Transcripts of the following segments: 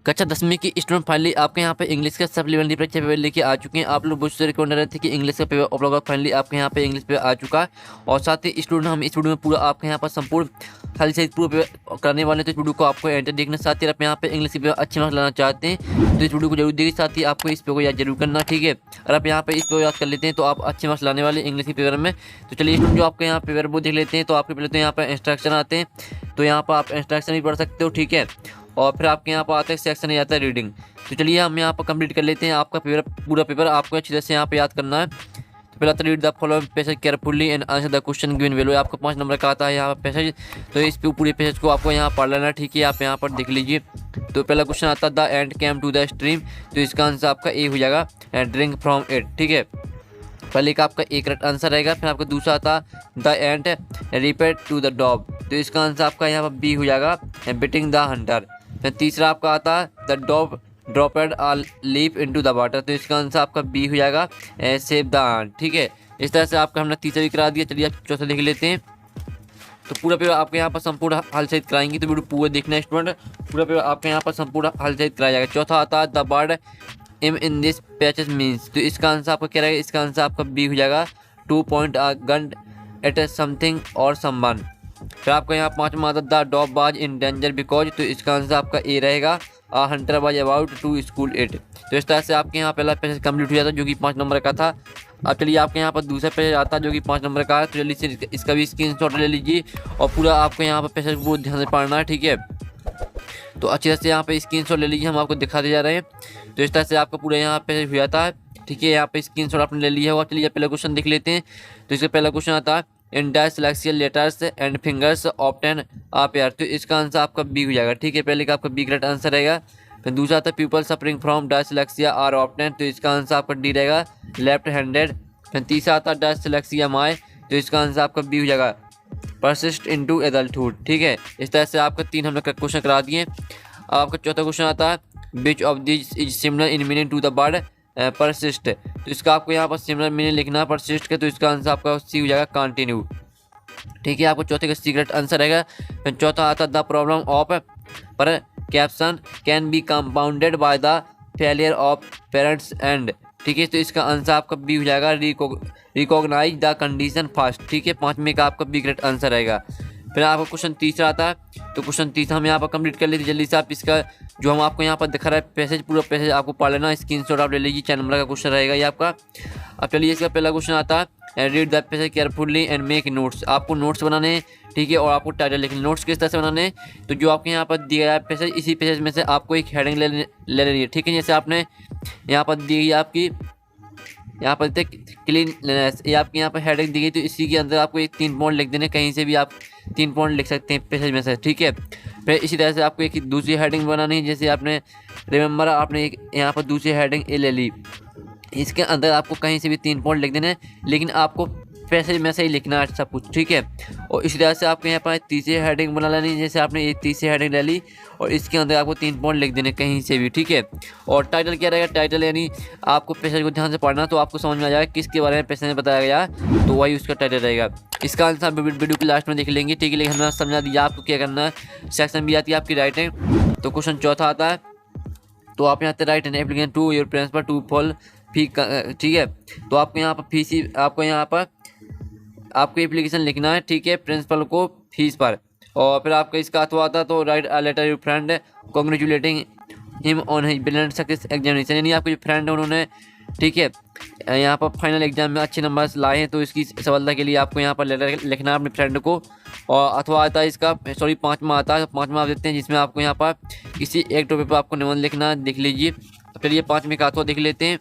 कक्षा 10वीं की स्टूडेंट फाइनली आपके यहाँ पे इंग्लिश का सप्लीमेंट्री परीक्षा पेपर लेके आ चुके हैं। आप लोग बहुत से रिकमेंड रहे थे कि इंग्लिश का पेपर उपलब्ध फाइनली आपके यहाँ पे इंग्लिश पेपर आ चुका है। और साथ ही स्टूडेंट हम इस वीडियो में पूरा आपके यहाँ पर संपूर्ण खाली से पूरा पेपर करने वाले, तो इस वीडियो को आपको एंटर देखना। साथ ही आप यहाँ पे इंग्लिश पेपर अच्छे मार्क्स लाना चाहते हैं तो इस वीडियो को जरूर देखिए। साथ ही आपको इस पेपर को याद जरूर करना, ठीक है। अगर आप यहाँ पे इस पेपर याद कर लेते हैं तो आप अच्छे मार्क्स लाने वाले इंग्लिश के पेपर में। तो चलिए स्टूडेंट जो आपके यहाँ पेपर वो देख लेते हैं। तो आपके पहले तो यहाँ पर इंस्ट्रक्शन आते हैं, तो यहाँ पर आप इंस्ट्रक्शन भी पढ़ सकते हो, ठीक है। और फिर आपके यहाँ पर आता है सेक्शन नहीं आता है रीडिंग। तो चलिए हम यहाँ पर कंप्लीट कर लेते हैं। आपका पेपर पूरा पेपर आपको अच्छी तरह से यहाँ पे याद करना है। तो पहला तो read the following passage carefully and answer the question given below. आपको 5 नंबर का आता है यहाँ पर पैसेज, तो इस पूरे पैसेज को आपको यहाँ पढ़ लेना, ठीक है। आप यहाँ पर देख लीजिए। तो पहला क्वेश्चन आता है the end came to the stream, तो इसका आंसर आपका ए हो जाएगा एंड ड्रिंक फ्रॉम इट, ठीक है। पहले का आपका एक करेक्ट आंसर रहेगा। फिर आपका दूसरा आता the end repeat to the dog, तो इसका आंसर आपका यहाँ पर बी हो जाएगा बिटिंग द हंटर। फिर तीसरा आपका आता है the dog dropped a leap into the water, तो इसका आंसर आपका बी हो जाएगा सेव द आंट, ठीक है। इस तरह से आपका हमने तीसरा भी करा दिया। चलिए आप चौथा देख लेते हैं। तो पूरा पेपर आपके यहाँ पर संपूर्ण हल सहित कराएंगे, तो वीडियो पूरा देखना है स्टूडेंट। पूरा पेपर आपके यहाँ पर संपूर्ण हल सहित कराया जाएगा। चौथा आता है the bird aim in this patches means, तो इसका आंसर आपका क्या रहेगा? इसका आंसर आपका बी हो जाएगा 2 पॉइंट गन एट समथिंग और समवन। फिर आपका यहाँ पाँचवा आता the dog was in danger because, तो इसका आंसर आपका ए रहेगा a hunter was about to school it. तो इस तरह से आपके यहाँ पहला पैसेज कंप्लीट हो जाता है जो कि 5 नंबर का था। अब चलिए आपके यहाँ पर दूसरा पैसेज आता है जो कि 5 नंबर का है। तो चलिए इसका भी स्क्रीनशॉट ले लीजिए और पूरा आपको यहाँ पर पैसेज को ध्यान से पढ़ना है, ठीक है। तो अच्छी तरह से यहाँ पे स्क्रीनशॉट ले लीजिए, हम आपको दिखाते जा रहे हैं। तो इस तरह से आपका पूरा यहाँ पे हो जाता है, ठीक है। यहाँ पे स्क्रीनशॉट आपने ले लिया होगा। चलिए पहला क्वेश्चन देख लेते हैं। तो इसका पहला क्वेश्चन आता है in dyslexial letters and fingers often a pair, तो इसका आंसर आपका बी हो जाएगा, ठीक है। पहले का आपका बी करेक्ट आंसर रहेगा। फिर दूसरा आता है people suffering from dyslexia are often, तो इसका आंसर आपका डी रहेगा लेफ्ट हैंडेड। फिर तीसरा आता है डायस्लेक्सिया माई, तो इसका आंसर आपका बी हो जाएगा परसिस्ट इनटू एडल्टहुड, ठीक है। इस तरह से आपका 3 हमने क्वेश्चन करा दिए। अब आपका चौथा क्वेश्चन आता है which of this is similar in meaning to the word persist, तो इसका आपको यहाँ पर सिमिलर मीनिंग लिखना है परसिस्ट के, तो इसका आंसर आपका सी हो जाएगा कंटिन्यू, ठीक है। आपको चौथे का सीक्रेट आंसर रहेगा। फिर चौथा आता है द प्रॉब्लम ऑफ पर caption can be compounded by the failure of parents and, ठीक है। तो इसका आंसर आपका बी हो जाएगा रिकॉग्नाइज द कंडीशन फर्स्ट, ठीक है। 5वें का आपका बी करेक्ट आंसर रहेगा। फिर आपका क्वेश्चन तीसरा आता है, तो क्वेश्चन तीसरा हम यहाँ पर कंप्लीट कर लेते जल्दी से। आप इसका जो हम आपको यहाँ पर दिखा रहा है पैसेज, पूरा पैसेज आपको पढ़ लेना, स्क्रीनशॉट आप ले लीजिए। 4 नंबर का क्वेश्चन रहेगा ये आपका। अब चलिए इसका पहला क्वेश्चन आता है read the passage carefully and make notes, आपको नोट्स बनाने हैं, ठीक है। और आपको टाइटल लिखने। नोट्स किस तरह से बनाने हैं, तो जो आपके यहाँ पर दिया है पैसेज, इसी पैसेज में से आपको एक हेडिंग ले लेनी है, ठीक है। जैसे आपने यहाँ पर दी है आपकी यहाँ पर क्लीननेस, ये आपके यहाँ पर हेडिंग दी गई, तो इसी के अंदर आपको एक 3 पॉइंट लिख देने, कहीं से भी आप 3 पॉइंट लिख सकते हैं पैसेज में से, ठीक है। फिर इसी तरह से आपको एक दूसरी हेडिंग बनानी है। जैसे आपने रिमेंबर आपने एक यहाँ पर दूसरी हेडिंग ए ले ली, इसके अंदर आपको कहीं से भी 3 पॉइंट लिख देने, लेकिन आपको पैसेज में से ही लिखना है सब कुछ, ठीक है। और इसी तरह से आपके यहाँ पर तीसरी हेडिंग बना लेनी। जैसे आपने एक तीसरी हेडिंग ले ली और इसके अंदर आपको 3 पॉइंट लिख देने कहीं से भी, ठीक है। और टाइटल क्या रहेगा? टाइटल यानी आपको पैसेज को ध्यान से पढ़ना, तो आपको समझ में आ जाएगा किसके बारे में पैसेज में बताया गया, तो वही उसका टाइटल रहेगा। इसका आंसर आप वीडियो के लास्ट में देख लेंगे, ठीक है। लेकिन हमने समझा दिया आपको क्या करना है। सेक्शन भी आती है आपकी राइटिंग। तो क्वेश्चन चौथा आता है, तो आप यहाँ write an application to your principal to fall fee, ठीक है। तो आपको यहाँ पर फीस, आपको यहाँ पर आपको एप्लीकेशन लिखना है, ठीक है, प्रिंसिपल को फीस पर। और फिर आपका इसका अथवा आता है तो write a letter your friend congratulating him on his brilliant success examination, यानी आपके जो फ्रेंड है उन्होंने, ठीक है, यहाँ पर फाइनल एग्जाम में अच्छे नंबर लाए हैं, तो इसकी सफलता के लिए आपको यहाँ पर लेटर लिखना है अपने फ्रेंड को। और अथवा आता है इसका, सॉरी 5वां आता है, 5वां आप देखते हैं, जिसमें आपको यहाँ पर किसी एक टॉपिक पर आपको निबंध लिखना है, देख लीजिए। चलिए 5वें का अथवा देख लेते हैं।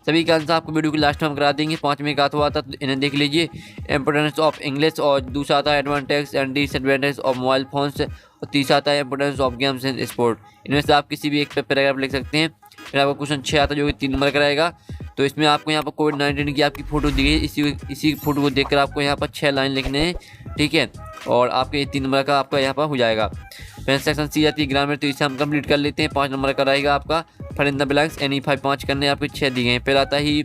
सभी का आंसर आपको वीडियो के लास्ट में हम करा देंगे। 5वें का अथवा आता है, तो इन्हें देख लीजिए, इंपोर्टेंस ऑफ इंग्लिश। और दूसरा आता है advantage and disadvantage of mobile phones. और तीसरा आता है importance of games and sport. इनमें से आप किसी भी एक पे पैराग्राफ लिख सकते हैं। फिर आपको क्वेश्चन 6 आता है जो कि 3 नंबर का रहेगा। तो इसमें आपको यहाँ पर कोविड-19 की आपकी फ़ोटो दी गई, इसी फोटो को देखकर आपको यहाँ पर 6 लाइन लिखने हैं, ठीक है। और आपके 3 नंबर का आपका यहाँ पर हो जाएगा। फिर सेक्शन सी आती है ग्रामर, तो इसे हम कंप्लीट कर लेते हैं। 5 नंबर का रहेगा आपका fill in the blanks any 5 करने, आपके 6 दिए हैं। फिर आता he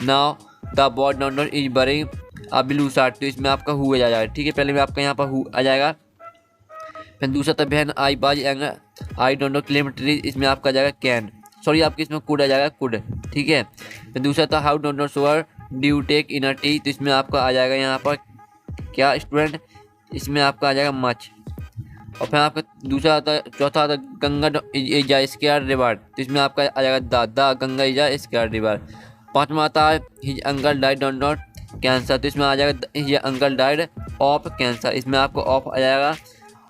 now the bod not is bearing a blue shirt, तो इसमें आपका हु आ जाएगा, ठीक है। पहले में आपका यहाँ पर हु आ जाएगा। फिर दूसरा था when I was young I don't know climb tree, इसमें आपका आ जाएगा कैन, सॉरी आपके इसमें कुड आ जाएगा कुड, ठीक है। तो दूसरा था how don't know sugar due take in a tea, तो इसमें आपका आ जाएगा यहाँ पर क्या स्टूडेंट, इसमें आपका आ जाएगा मच। और फिर आपका दूसरा आता है, चौथा आता है Ganga is a square river, तो इसमें आपका आ जाएगा the Ganga is a square river. पाँचवा आता है his uncle died don't not cancer, तो इसमें आ जाएगा his uncle died of cancer, इसमें आपको ऑफ आ जाएगा।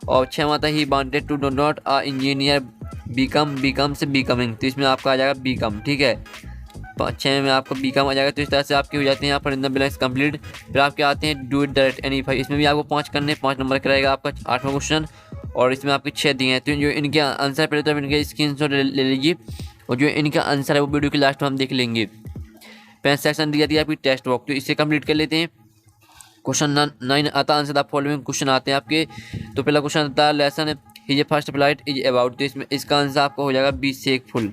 और छठवां आता है he wanted to do not a engineer become से बीकमिंग, तो इसमें आपका आ जाएगा बीकम, ठीक है। 6 में आपको बीकम आ जाएगा। तो इस तरह से आपके हो जाते हैं यहाँ पर इन द ब्लैंक्स कंप्लीट। फिर आपके आते हैं do it direct any five, इसमें भी आपको 5 करने, 5 नंबर का रहेगा आपका 8वां क्वेश्चन। और इसमें आपके 6 दिए हैं, तो जो इनके आंसर पहले तो इनके स्क्रीनशॉट ले लीजिए, और जो इनका आंसर है वो वीडियो के लास्ट में हम देख लेंगे। पहला सेक्शन दिया आपकी टेस्ट वर्क, तो इसे कंप्लीट कर लेते हैं। क्वेश्चन 9 आता है आंसर द फॉलोइंग क्वेश्चन आते हैं आपके। तो पहला क्वेश्चन आता है lesson his first flight is about, तो इसमें इसका आंसर आपका हो जाएगा बी शेख फुल,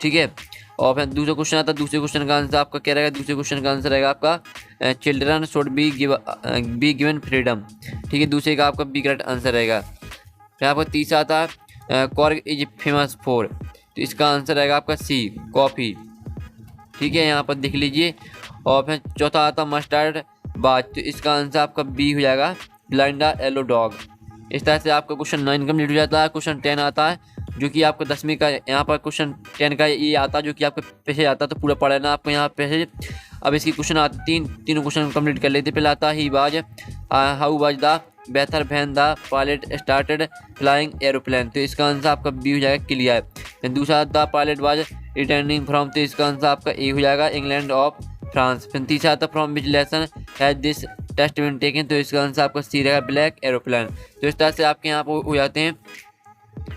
ठीक है। और फिर दूसरा क्वेश्चन आता है, दूसरे क्वेश्चन का आंसर आपका क्या रहेगा, दूसरे क्वेश्चन का आंसर रहेगा आपका children should be given freedom, ठीक है, दूसरे का आपका बी करेक्ट आंसर रहेगा। फिर आपका तीसरा आता है कॉर्ग इज फेमस फॉर, तो इसका आंसर रहेगा आपका सी कॉफ़ी, ठीक है, यहाँ पर देख लीजिए। और फिर चौथा आता है मस्टर्ड बाज, तो इसका आंसर आपका बी हो जाएगा ब्लाइंडा येलो डॉग। इस तरह से आपका क्वेश्चन 9 कंप्लीट हो जाता है। क्वेश्चन 10 आता है जो कि आपका 10वीं का, यहाँ पर क्वेश्चन 10 का ये आता है जो कि आपका पैसे आता है, तो पूरा पढ़ा ना आपको यहाँ पैसे। अब इसकी क्वेश्चन आते तीनों क्वेश्चन कंप्लीट कर लेते। पहले आता ही बाज हाउ वाज द बेहतर when the pilot started flying aeroplane, तो इसका आंसर आपका बी हो जाएगा क्लियर। दूसरा the pilot was returning from, तो इसका आंसर आपका ए हो जाएगा इंग्लैंड ऑफ फ्रांस। फिर तीसरा आता from which lesson has this test been taken, तो इसका आंसर आपका सी रहेगा ब्लैक एरोप्लेन। तो इस तरह से आपके यहाँ पर हो जाते हैं।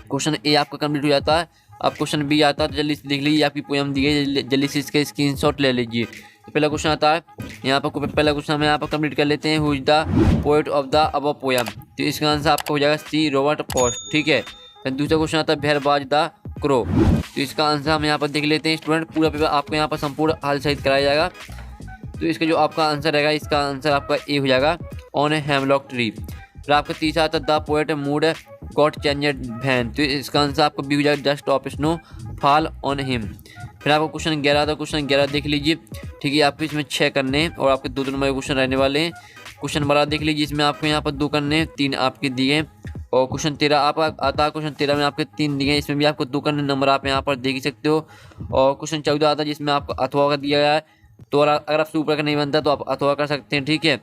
क्वेश्चन ए आपका कंप्लीट हो जाता है। अब क्वेश्चन बी आता है, तो जल्दी से देख लीजिए, आपकी पोएम दी है, जल्दी से इसके स्क्रीनशॉट ले लीजिए। तो पहला क्वेश्चन आता है यहाँ पर, पहला क्वेश्चन हम यहाँ पर कंप्लीट कर लेते हैं। Who is the poet of the above poem, तो इसका आंसर आपका हो जाएगा सी रॉबर्ट फ्रॉस्ट, ठीक है। फिर दूसरा क्वेश्चन आता है वेयर वाज द क्रो, तो इसका आंसर हम यहाँ पर देख लेते हैं। स्टूडेंट पूरा पेपर आपको यहाँ पर संपूर्ण हाल सहित कराया जाएगा। तो इसका जो आपका आंसर रहेगा, इसका आंसर आपका ए हो जाएगा ऑन ए हेमलॉक ट्री। फिर आपका तीसरा आता है the poet mood got changed when, तो इसका आंसर आपका बी हो जाएगा just of snow fall on him. फिर आपको क्वेश्चन 11 आता है, क्वेश्चन 11 देख लीजिए, ठीक है, आपको इसमें 6 करने हैं और आपके 2 नंबर के क्वेश्चन रहने वाले हैं। क्वेश्चन 12 देख लीजिए, इसमें आपको यहाँ पर 2 करने हैं, 3 आपके दिए हैं। और क्वेश्चन 13 आप आता है, क्वेश्चन 13 में आपके 3 दिए हैं, इसमें भी आपको 2 करने नंबर आप यहाँ पर देख ही सकते हो। और क्वेश्चन 14 आता है जिसमें आपको अथवा का दिया गया है, तो अगर आप ऊपर का नहीं बनता तो आप अथवा कर सकते हैं, ठीक है।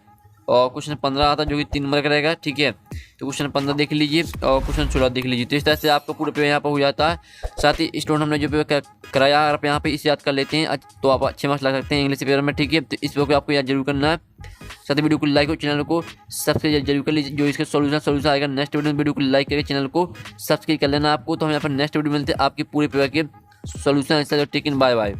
और क्वेश्चन 15 आता है जो कि 3 नंबर का रहेगा, ठीक है। तो क्वेश्चन 15 देख लीजिए और क्वेश्चन 16 देख लीजिए। तो इस तरह से आपका पूरा पेपर यहाँ पर हो जाता है। साथ ही स्टूडेंट हमने जो पेपर कराया, अगर आप यहाँ पे इसे याद कर लेते हैं तो आप अच्छे मार्क्स ला सकते हैं इंग्लिश पेपर में, ठीक है। तो इस पेपर को आपको याद जरूर करना है। साथ ही वीडियो को लाइक और चैनल को सब्सक्राइब जरूर कर लीजिए। जो इसका सोल्यूशन आएगा नेक्स्ट वीडियो को लाइक करके चैनल को सब्सक्राइब कर लेना आपको। तो हम यहाँ पर नेक्स्ट वीडियो मिलते हैं आपके पूरे पेपर के सोल्यूशन। टेक इन, बाय बाय।